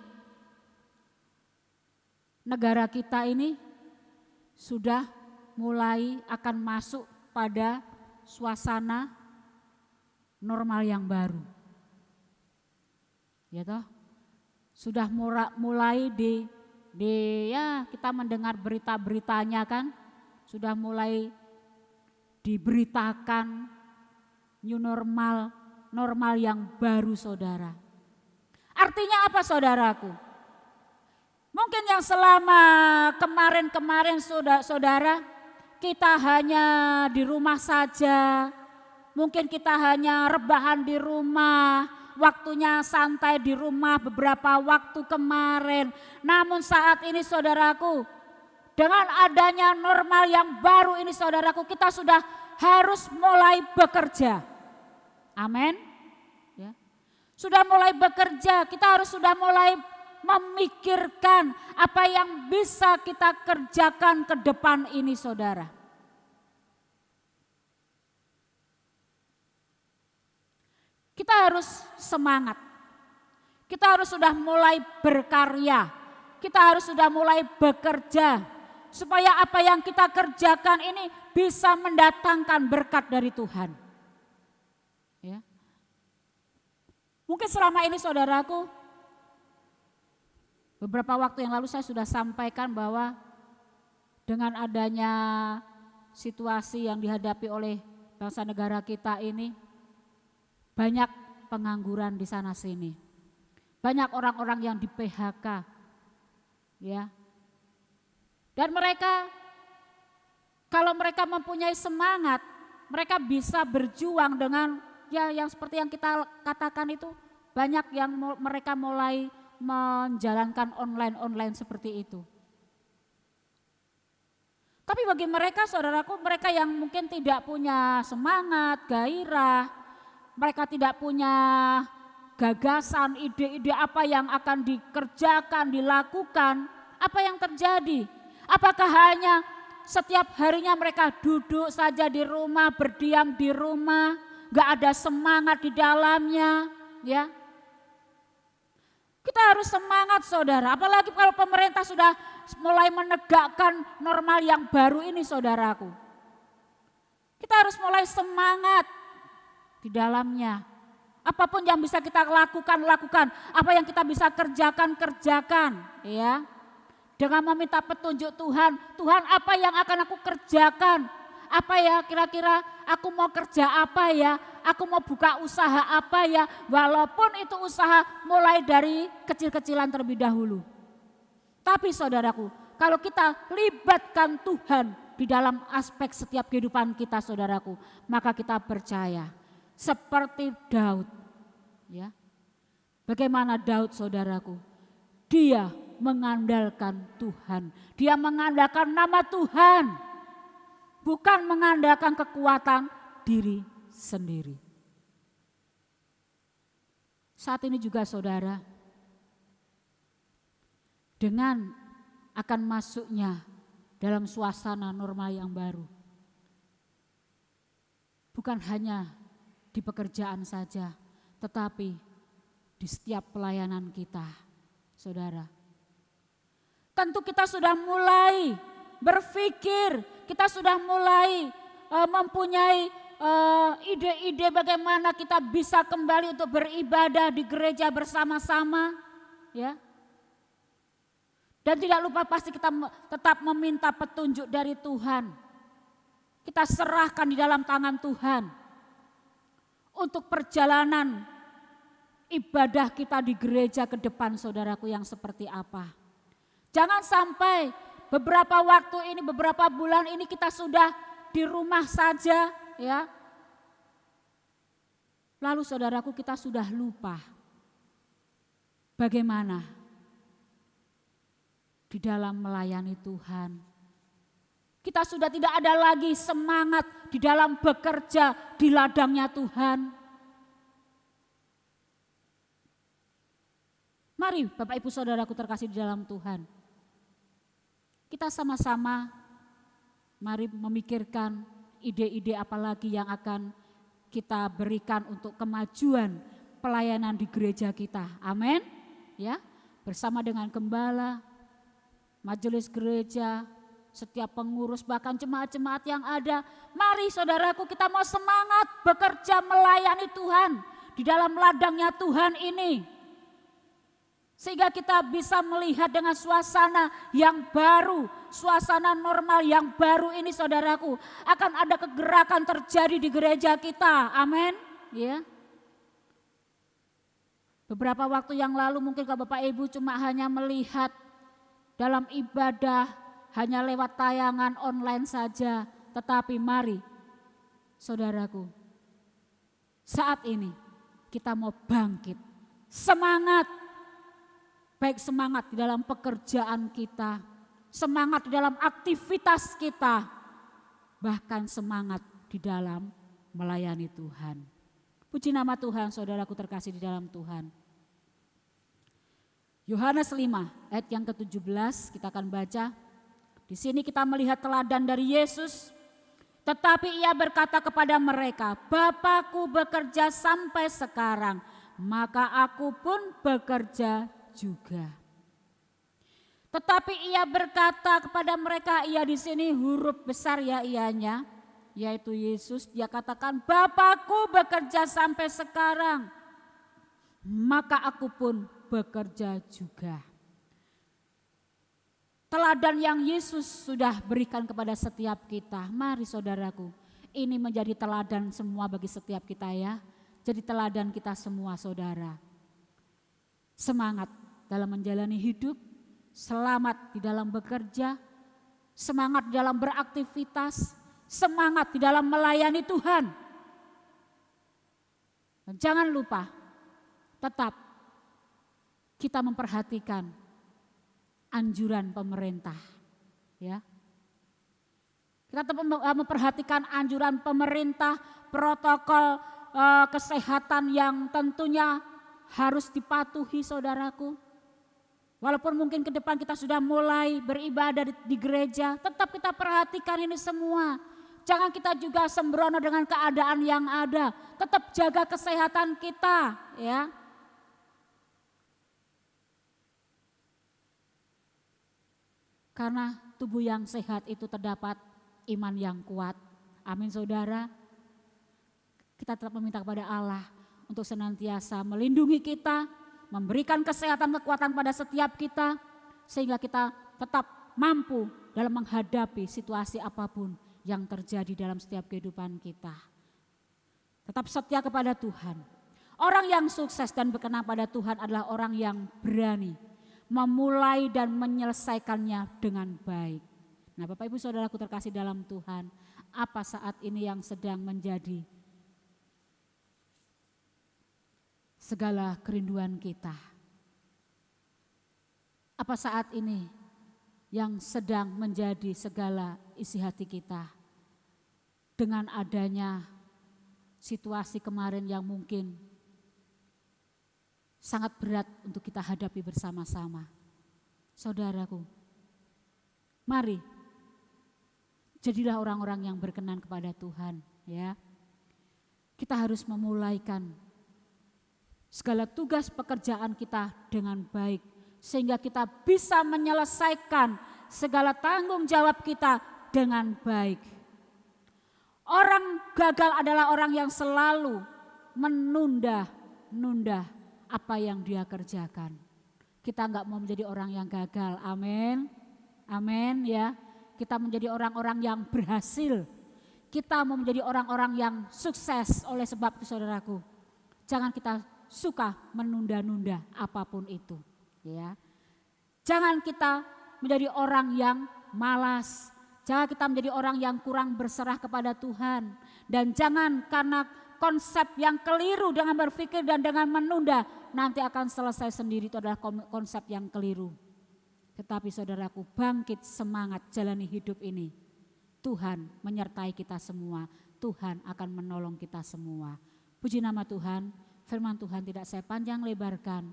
negara kita ini sudah mulai akan masuk pada suasana normal yang baru. Ya toh? Sudah mulai ya kita mendengar berita-beritanya kan, sudah mulai diberitakan new normal yang baru saudara. Artinya apa saudaraku? Mungkin yang selama kemarin saudara, kita hanya di rumah saja, mungkin kita hanya rebahan di rumah, waktunya santai di rumah beberapa waktu kemarin. Namun saat ini saudaraku, dengan adanya normal yang baru ini saudaraku, kita sudah harus mulai bekerja. Amin. Ya. Sudah mulai bekerja, kita harus sudah mulai memikirkan apa yang bisa kita kerjakan ke depan ini saudara. Kita harus semangat. Kita harus sudah mulai berkarya. kita harus sudah mulai bekerja supaya apa yang kita kerjakan ini bisa mendatangkan berkat dari Tuhan. Ya. Mungkin selama ini saudaraku, beberapa waktu yang lalu saya sudah sampaikan bahwa dengan adanya situasi yang dihadapi oleh bangsa negara kita ini, banyak pengangguran di sana sini. Banyak orang-orang yang di PHK. Ya. Dan mereka, kalau mereka mempunyai semangat, mereka bisa berjuang dengan ya yang seperti yang kita katakan itu, banyak yang mereka mulai menjalankan online seperti itu. Tapi bagi mereka saudaraku, mereka yang mungkin tidak punya semangat, gairah, mereka tidak punya gagasan, ide-ide apa yang akan dikerjakan, dilakukan, apa yang terjadi? Apakah hanya setiap harinya mereka duduk saja di rumah, berdiam di rumah, gak ada semangat di dalamnya, ya? Kita harus semangat saudara, apalagi kalau pemerintah sudah mulai menegakkan normal yang baru ini saudaraku. Kita harus mulai semangat di dalamnya. Apapun yang bisa kita lakukan, lakukan. Apa yang kita bisa kerjakan, kerjakan. Ya. Dengan meminta petunjuk Tuhan, Tuhan apa yang akan aku kerjakan? Apa ya kira-kira aku mau kerja apa ya? Aku mau buka usaha apa ya? Walaupun itu usaha mulai dari kecil-kecilan terlebih dahulu. Tapi saudaraku, kalau kita libatkan Tuhan di dalam aspek setiap kehidupan kita saudaraku, maka kita percaya seperti Daud. Ya. Bagaimana Daud saudaraku? Dia mengandalkan Tuhan. Dia mengandalkan nama Tuhan. Bukan mengandalkan kekuatan diri sendiri. Saat ini juga saudara, dengan akan masuknya dalam suasana normal yang baru. Bukan hanya di pekerjaan saja, tetapi di setiap pelayanan kita, saudara. Tentu kita sudah mulai berpikir, kita sudah mulai mempunyai ide-ide bagaimana kita bisa kembali untuk beribadah di gereja bersama-sama, ya. Dan tidak lupa pasti kita tetap meminta petunjuk dari Tuhan. Kita serahkan di dalam tangan Tuhan untuk perjalanan ibadah kita di gereja ke depan saudaraku yang seperti apa. Jangan sampai beberapa waktu ini, beberapa bulan ini kita sudah di rumah saja ya. Lalu saudaraku kita sudah lupa bagaimana di dalam melayani Tuhan. Kita sudah tidak ada lagi semangat di dalam bekerja di ladangnya Tuhan. Mari Bapak Ibu Saudaraku terkasih di dalam Tuhan. Kita sama-sama mari memikirkan ide-ide apa lagi yang akan kita berikan untuk kemajuan pelayanan di gereja kita. Amin. Ya, bersama dengan gembala, majelis gereja, setiap pengurus bahkan jemaat-jemaat yang ada. Mari saudaraku kita mau semangat bekerja melayani Tuhan di dalam ladangnya Tuhan ini. Sehingga kita bisa melihat dengan suasana yang baru, suasana normal yang baru ini saudaraku. Akan ada kegerakan terjadi di gereja kita, amin. Ya. Beberapa waktu yang lalu mungkin kalau Bapak Ibu cuma hanya melihat dalam ibadah hanya lewat tayangan online saja. Tetapi mari saudaraku, saat ini kita mau bangkit, semangat. Baik semangat di dalam pekerjaan kita, semangat di dalam aktivitas kita, bahkan semangat di dalam melayani Tuhan. Puji nama Tuhan, saudaraku terkasih di dalam Tuhan. Yohanes 5 ayat yang ke-17 kita akan baca. Di sini kita melihat teladan dari Yesus. Tetapi ia berkata kepada mereka, Bapakku bekerja sampai sekarang, maka aku pun bekerja juga. Tetapi ia berkata kepada mereka, ia di sini huruf besar ya ianya, yaitu Yesus. Dia katakan, Bapakku bekerja sampai sekarang, maka aku pun bekerja juga. Teladan yang Yesus sudah berikan kepada setiap kita. Mari saudaraku, ini menjadi teladan semua bagi setiap kita ya. Jadi teladan kita semua saudara. Semangat dalam menjalani hidup, selamat di dalam bekerja, semangat di dalam beraktivitas, semangat di dalam melayani Tuhan. Dan jangan lupa, tetap kita memperhatikan anjuran pemerintah. Ya. Kita tetap memperhatikan anjuran pemerintah, protokol kesehatan yang tentunya harus dipatuhi saudaraku. Walaupun mungkin ke depan kita sudah mulai beribadah di gereja, tetap kita perhatikan ini semua. Jangan kita juga sembrono dengan keadaan yang ada. Tetap jaga kesehatan kita, ya. Karena tubuh yang sehat itu terdapat iman yang kuat. Amin saudara. Kita tetap meminta kepada Allah untuk senantiasa melindungi kita, memberikan kesehatan kekuatan pada setiap kita, sehingga kita tetap mampu dalam menghadapi situasi apapun yang terjadi dalam setiap kehidupan kita. Tetap setia kepada Tuhan. Orang yang sukses dan berkenan pada Tuhan adalah orang yang berani memulai dan menyelesaikannya dengan baik. Nah Bapak Ibu Saudaraku terkasih dalam Tuhan, apa saat ini yang sedang menjadi segala kerinduan kita? Apa saat ini yang sedang menjadi segala isi hati kita? Dengan adanya situasi kemarin yang mungkin sangat berat untuk kita hadapi bersama-sama. Saudaraku, mari jadilah orang-orang yang berkenan kepada Tuhan, ya. Kita harus memulaikan segala tugas pekerjaan kita dengan baik, sehingga kita bisa menyelesaikan segala tanggung jawab kita dengan baik. Orang gagal adalah orang yang selalu menunda apa yang dia kerjakan. Kita enggak mau menjadi orang yang gagal, amin, amin ya. Kita menjadi orang-orang yang berhasil. Kita mau menjadi orang-orang yang sukses. Oleh sebab itu saudaraku, jangan kita suka menunda-nunda apapun itu, ya. Jangan kita menjadi orang yang malas, jangan kita menjadi orang yang kurang berserah kepada Tuhan, dan jangan karena konsep yang keliru dengan berpikir dan dengan menunda nanti akan selesai sendiri, itu adalah konsep yang keliru. Tetapi saudaraku, bangkit semangat jalani hidup ini. Tuhan menyertai kita semua, Tuhan akan menolong kita semua. Puji nama Tuhan. Firman Tuhan tidak saya panjang lebarkan,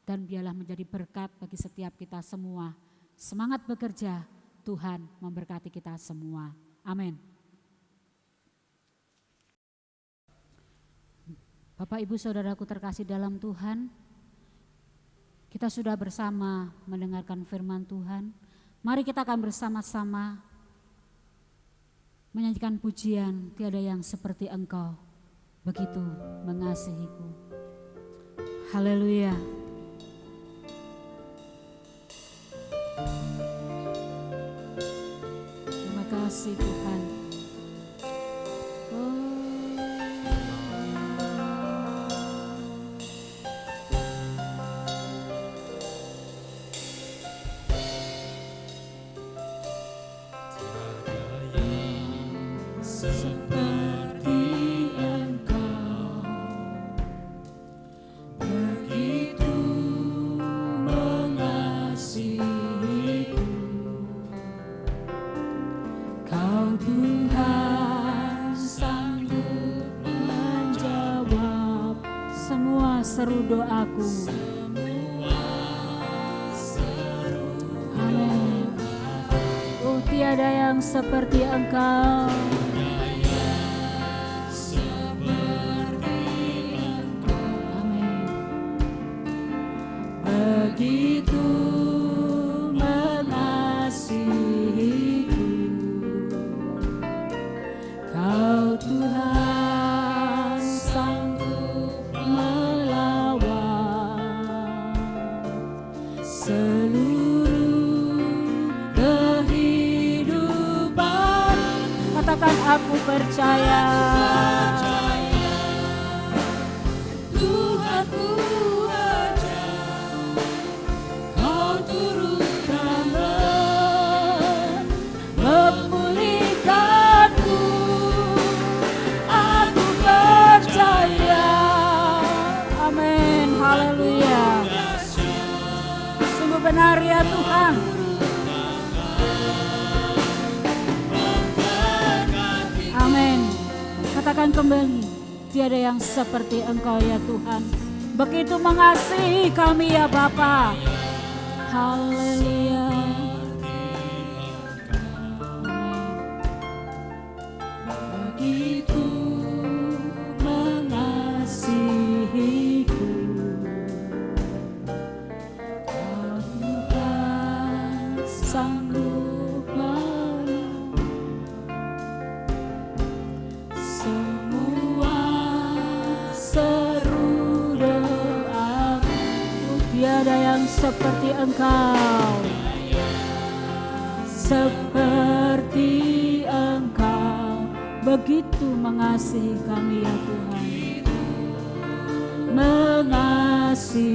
dan biarlah menjadi berkat bagi setiap kita semua. Semangat bekerja, Tuhan memberkati kita semua. Amin. Bapak Ibu Saudaraku terkasih dalam Tuhan, kita sudah bersama mendengarkan firman Tuhan. Mari kita akan bersama-sama menyanyikan pujian, tiada yang seperti Engkau, begitu mengasihiku. Haleluya. Terima kasih Tuhan. Seru doaku. Amin. Oh tiada yang seperti Engkau. Amin. Begitu seluruh kehidupan. Katakan aku percaya, Tuhanku aja, Kau turunkan memulihkanku. Aku percaya. Amin, haleluya. Sungguh benar ya Tuhan. Amin. Katakan kembali, tiada yang seperti Engkau ya Tuhan. Begitu mengasihi kami ya Bapa. Haleluya. Begitu mengasihiku, Kau bukan sanggup menolong semua seru doaku. Tiada yang seperti Engkau, seperti Engkau. Begitu mengasihi kami ya Tuhan, mengasihiku.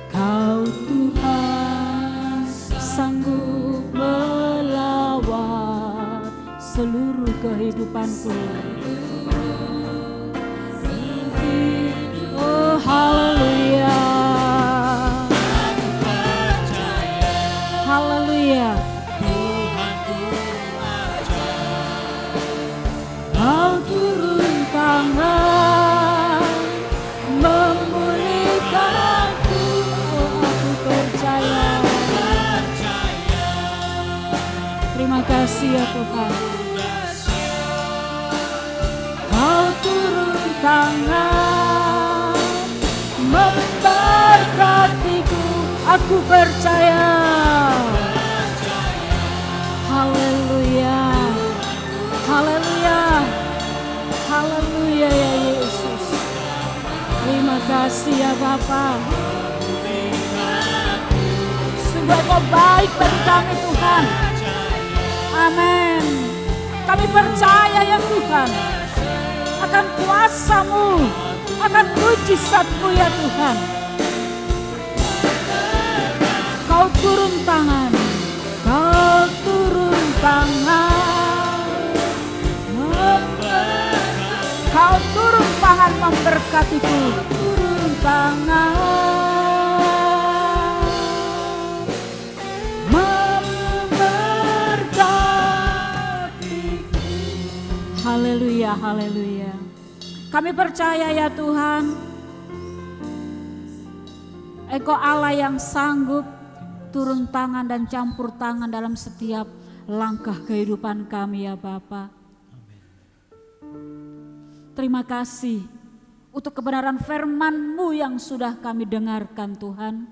Kau Tuhan sanggup melawat seluruh kehidupanku. Oh haleluya, haleluya. Kau turun tangan memulihkanku. Oh, aku percaya. Terima kasih ya Tuhan. Kau turun tangan memberkatiku. Aku percaya. Haleluya. Haleluya, haleluya ya Yesus. Terima kasih ya Bapa. Sungguh Engkau baik bagi kami Tuhan. Amin. Kami percaya ya Tuhan akan kuasa-Mu, akan mujizat-Mu ya Tuhan. Kau turun tangan, Kau turun tangan. Kau turun tangan memberkatiku, turun tangan memberkatiku. Haleluya, haleluya. Kami percaya ya Tuhan, Engkau Allah yang sanggup turun tangan dan campur tangan dalam setiap langkah kehidupan kami ya Bapa. Terima kasih untuk kebenaran firman-Mu yang sudah kami dengarkan Tuhan.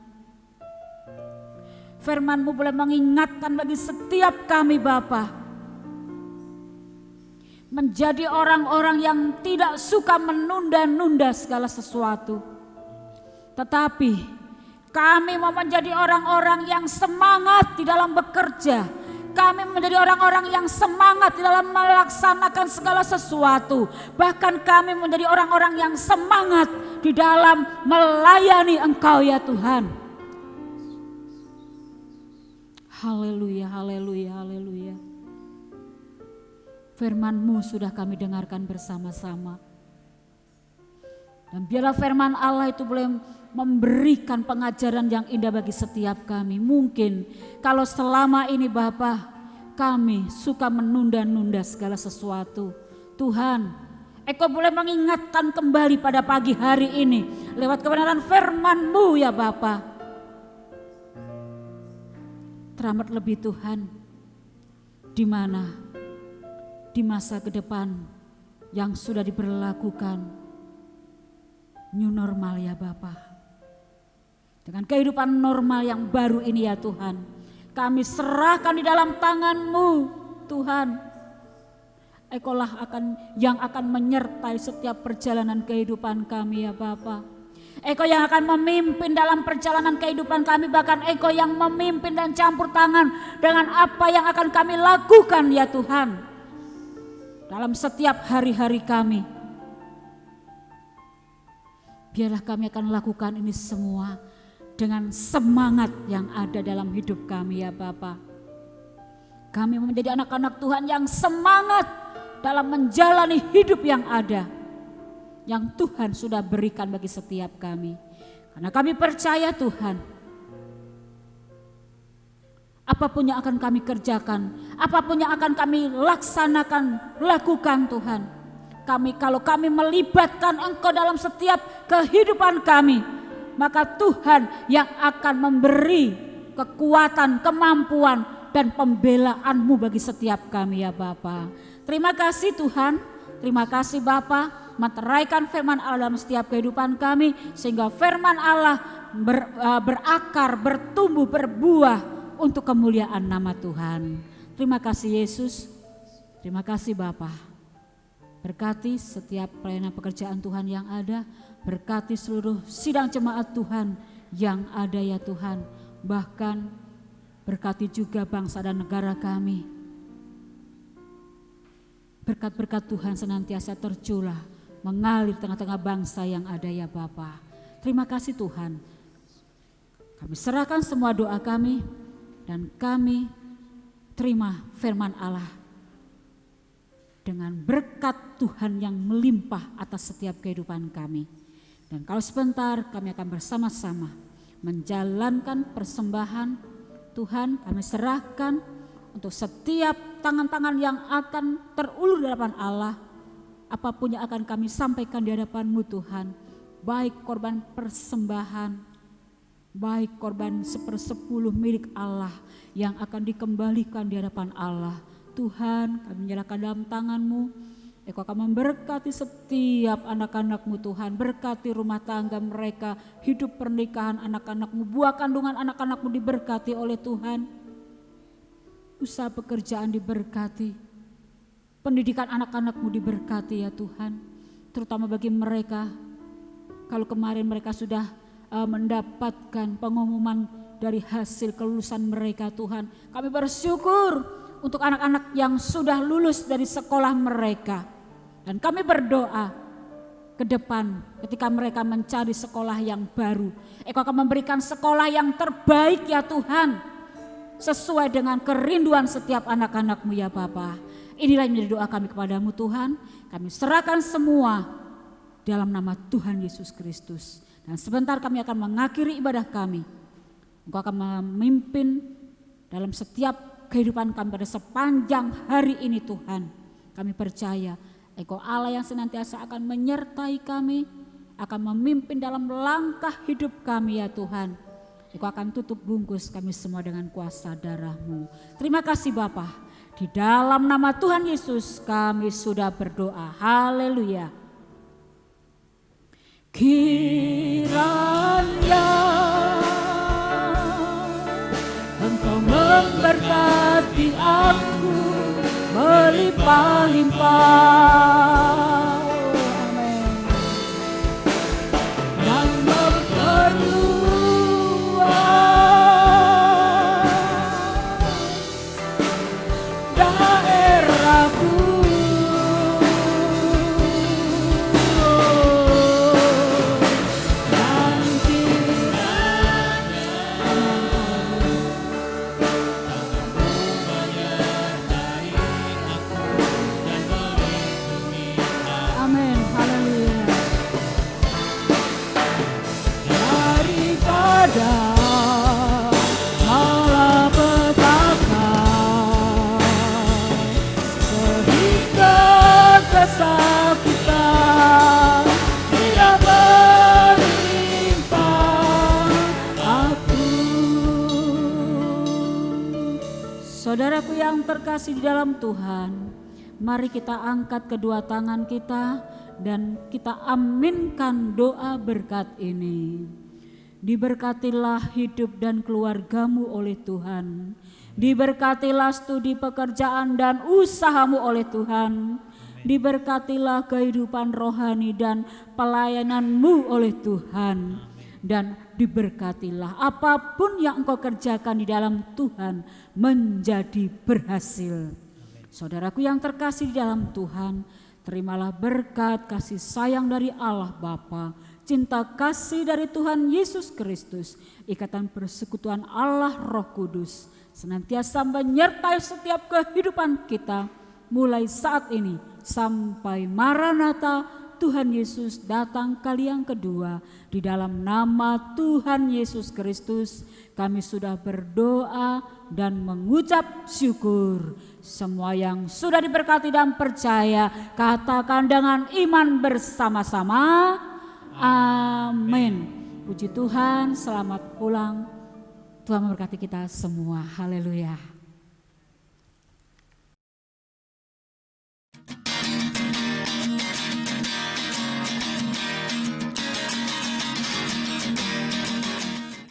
Firman-Mu boleh mengingatkan bagi setiap kami Bapa, menjadi orang-orang yang tidak suka menunda-nunda segala sesuatu. Tetapi kami mau menjadi orang-orang yang semangat di dalam bekerja. Kami menjadi orang-orang yang semangat di dalam melaksanakan segala sesuatu. Bahkan kami menjadi orang-orang yang semangat di dalam melayani Engkau ya Tuhan. Haleluya, haleluya, haleluya. Firman-Mu sudah kami dengarkan bersama-sama. Dan biarlah firman Allah itu boleh memberikan pengajaran yang indah bagi setiap kami. Mungkin kalau selama ini Bapa, kami suka menunda-nunda segala sesuatu. Tuhan, Engkau boleh mengingatkan kembali pada pagi hari ini lewat kebenaran firman-Mu ya Bapa. Teramat lebih Tuhan, di mana di masa ke depan yang sudah diberlakukan new normal ya Bapa. Dengan kehidupan normal yang baru ini ya Tuhan, kami serahkan di dalam tangan-Mu Tuhan. Engkaulah yang akan menyertai setiap perjalanan kehidupan kami ya Bapa. Engkau yang akan memimpin dalam perjalanan kehidupan kami, bahkan Engkau yang memimpin dan campur tangan dengan apa yang akan kami lakukan ya Tuhan. Dalam setiap hari-hari kami. Biarlah kami akan lakukan ini semua dengan semangat yang ada dalam hidup kami ya Bapa. Kami menjadi anak-anak Tuhan yang semangat dalam menjalani hidup yang ada, yang Tuhan sudah berikan bagi setiap kami. Karena kami percaya Tuhan, apapun yang akan kami kerjakan, apapun yang akan kami laksanakan, lakukan Tuhan. Kalau kami melibatkan Engkau dalam setiap kehidupan kami, maka Tuhan yang akan memberi kekuatan, kemampuan, dan pembelaanmu bagi setiap kami ya Bapa. Terima kasih Tuhan, terima kasih Bapa, meteraikan firman Allah dalam setiap kehidupan kami, sehingga firman Allah berakar, bertumbuh, berbuah untuk kemuliaan nama Tuhan. Terima kasih Yesus, terima kasih Bapa. Berkati setiap pelayanan pekerjaan Tuhan yang ada, berkati seluruh sidang jemaat Tuhan yang ada ya Tuhan. Bahkan berkati juga bangsa dan negara kami. Berkat-berkat Tuhan senantiasa tercurah, mengalir tengah-tengah bangsa yang ada ya Bapa. Terima kasih Tuhan. Kami serahkan semua doa kami dan kami terima firman Allah dengan berkat Tuhan yang melimpah atas setiap kehidupan kami. Dan kalau sebentar kami akan bersama-sama menjalankan persembahan Tuhan, kami serahkan untuk setiap tangan-tangan yang akan terulur di hadapan Allah. Apapun yang akan kami sampaikan di hadapan-Mu Tuhan, baik korban persembahan, baik korban 1/10 milik Allah yang akan dikembalikan di hadapan Allah. Tuhan, kami menyerahkan dalam tangan-Mu. Engkau akan memberkati setiap anak-anak-Mu Tuhan, berkati rumah tangga mereka, hidup pernikahan anak-anak-Mu, buah kandungan anak-anak-Mu diberkati oleh Tuhan. Usaha pekerjaan diberkati, pendidikan anak-anak-Mu diberkati ya Tuhan. Terutama bagi mereka, kalau kemarin mereka sudah mendapatkan pengumuman dari hasil kelulusan mereka Tuhan. Kami bersyukur untuk anak-anak yang sudah lulus dari sekolah mereka. Dan kami berdoa ke depan ketika mereka mencari sekolah yang baru. Engkau akan memberikan sekolah yang terbaik ya Tuhan. Sesuai dengan kerinduan setiap anak-anak-Mu ya Bapa. Inilah yang menjadi doa kami kepadamu Tuhan. Kami serahkan semua dalam nama Tuhan Yesus Kristus. Dan sebentar kami akan mengakhiri ibadah kami. Engkau akan memimpin dalam setiap kehidupan kami pada sepanjang hari ini Tuhan. Kami percaya Engkau Allah yang senantiasa akan menyertai kami, akan memimpin dalam langkah hidup kami ya Tuhan. Engkau akan tutup bungkus kami semua dengan kuasa darah-Mu. Terima kasih Bapa. Di dalam nama Tuhan Yesus kami sudah berdoa. Haleluya. Kiranya Engkau memberkati aku melimpah-limpah, amin, dan memperluas daerahku, dan kesakitan tidak menimpa aku. Saudaraku yang terkasih di dalam Tuhan, mari kita angkat kedua tangan kita dan kita aminkan doa berkat ini. Diberkatilah hidup dan keluargamu oleh Tuhan. Diberkatilah studi pekerjaan dan usahamu oleh Tuhan. Diberkatilah kehidupan rohani dan pelayananmu oleh Tuhan. Dan diberkatilah apapun yang engkau kerjakan di dalam Tuhan menjadi berhasil. Saudaraku yang terkasih di dalam Tuhan, terimalah berkat kasih sayang dari Allah Bapa, cinta kasih dari Tuhan Yesus Kristus, ikatan persekutuan Allah Roh Kudus, senantiasa menyertai setiap kehidupan kita, mulai saat ini sampai Maranatha, Tuhan Yesus datang kali yang kedua. Di dalam nama Tuhan Yesus Kristus kami sudah berdoa dan mengucap syukur. Semua yang sudah diberkati dan percaya katakan dengan iman bersama-sama, amin. Puji Tuhan, selamat pulang. Tuhan memberkati kita semua, haleluya.